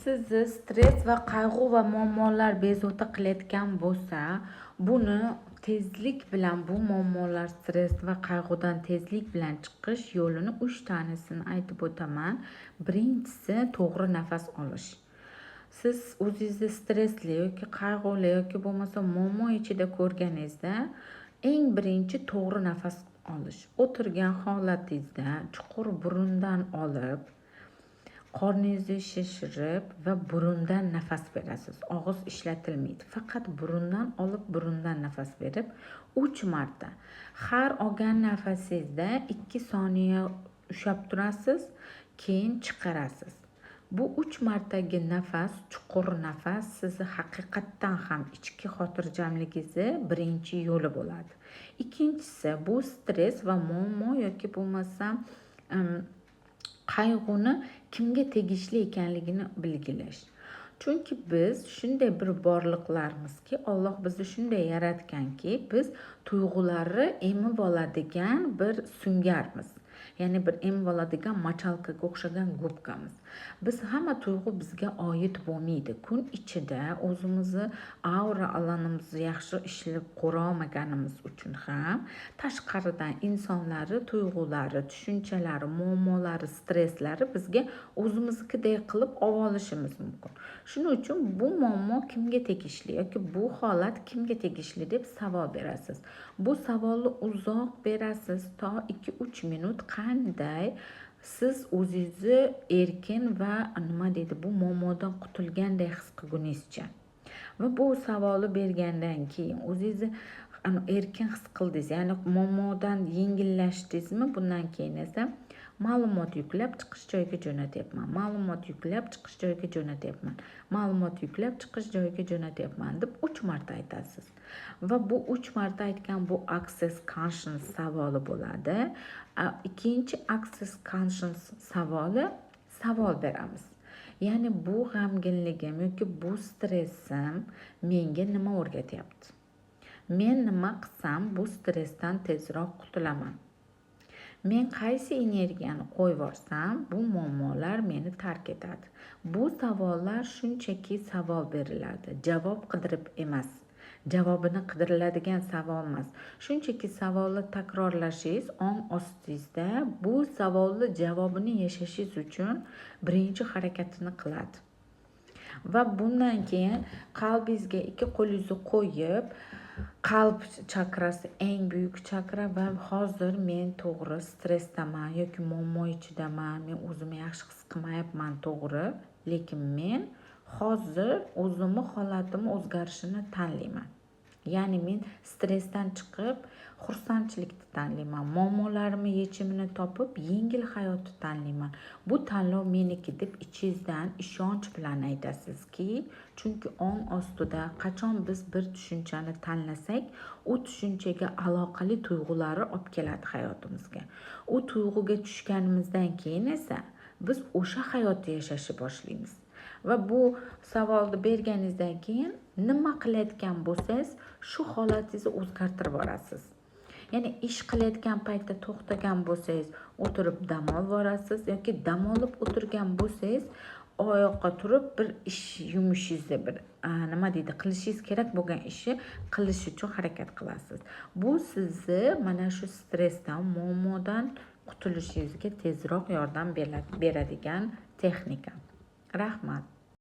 sizni stress va qayg'u va muammolar bezovta qilayotgan bo'lsa, buni tezlik bilan bu muammolar, stress va qayg'udan tezlik bilan chiqish yo'lini 3 tanesini aytib o'taman. Birinchisi to'g'ri nafas olish. Siz o'zingizni stressli yoki qayg'uli yoki bo'lmasa muammo ichida ko'rganingizda eng birinchi to'g'ri nafas olish. O'tirgan holatingizda chuqur burundan olib, qorningizni shishirib va burundan nafas berasiz. Og'iz ishlatilmaydi. Faqat burundan olib, burundan nafas berib 3 marta. Har olgan nafasingizda 2 soniya ushlab turasiz, keyin chiqarasiz. Bu 3 martagi nafas, chuqur nafas sizni haqiqatdan ham ichki xotirjamligingizni birinchi yo'li bo'ladi. Ikkinchisi bu stress va muammo yoki bo'lmasa qayg'uni kimga tegishli ekanligini belgilash. Chunki biz shunday bir borliqlarmizki, Alloh bizni shunday yaratganki, biz tuyg'ularni emib oladigan bir sungarmiz. Ya'ni bir emib oladigan machalkaga o'xshagan gubkamiz. Biz hamma tuyg'u bizga oid bo'lmaydi. Kun ichida o'zimizni aura alanimizni yaxshi ishlab ko'ra olmaganimiz uchun ham tashqaridan insonlari tuyg'ulari, tushunchalari, muammolari, stresslari bizga o'zimiznikidek qilib olishimiz mumkin. Shuning uchun bu muammo kimga tegishli yoki bu holat kimga tegishli deb savol berasiz. Bu savolni uzoq berasiz, to 2-3 minut qanday siz o'zingizni erkin va bu muammodan qutulganday his qilguningizcha. Va bu savolni bergandan keyin o'zingizni erkin his qildingiz, ya'ni muammodan yengillashdingizmi, bundan keyin esa ma'lumot yuklab chiqish joyiga jo'natyapman. Ma'lumot yuklab chiqish joyiga jo'natyapman. Ma'lumot yuklab chiqish joyiga jo'natyapman deb 3 marta aytasiz. Va bu 3 marta aytgan bu access conscious savoli bo'ladi. Ikkinchi access conscious savol beramiz. Ya'ni bu g'amginligim yoki bu stressim menga nima o'rgatyapti? Men nima qilsam bu stressdan tezroq qutulaman? Men qaysi energiyani qo'yib yuborsam bu muammolar meni tark etadi? Bu savollar shunchaki savol beriladi, javob qidirib emas. Javobini qidiriladigan savol emas. Shunchaki savolni takrorlashingiz ong ostingizda bu savolni javobini yashashingiz uchun birinchi harakatini qiladi. Va bundan keyin qalbingizga 2 qo'lingizni qo'yib, qalb chakrasi eng buyuk chakra va hozir men to'g'ri stressdaman yoki muammo ichidaman, men o'zimni yaxshi his qilmayapman, to'g'ri, lekin men hozir o'zimni holatimni o'zgarishini tanlayman. Ya'ni men stressdan chiqib xursandchilikni tanlayman, muammolarimni yechimini topib yengil hayotni tanlayman. Bu tanlov meniki deb ichingizdan ishonch bilan aytasizki, chunki ong ostida qachon biz bir tushunchani tanlasak, u tushunchaga aloqali tuyg'ularni olib keladi hayotimizga. U tuyg'uga tushganimizdan keyin esa biz o'sha hayotni yashashni boshlaymiz. Va bu savolni berganingizdan keyin nima qilayotgan bo'lsangiz, shu holatingizni o'zgartirib borasiz. Ya'ni ish qilayotgan paytda to'xtagan bo'lsangiz, o'tirib dam olib borasiz yoki dam olib o'tirgan bo'lsangiz, oyoqqa turib bir ish yumushingizni qilishingiz kerak bo'lgan ishni qilish uchun harakat qilasiz. Bu sizni mana shu stressdan, muammodan qutulishingizga tezroq yordam beradigan texnika. Rahmat.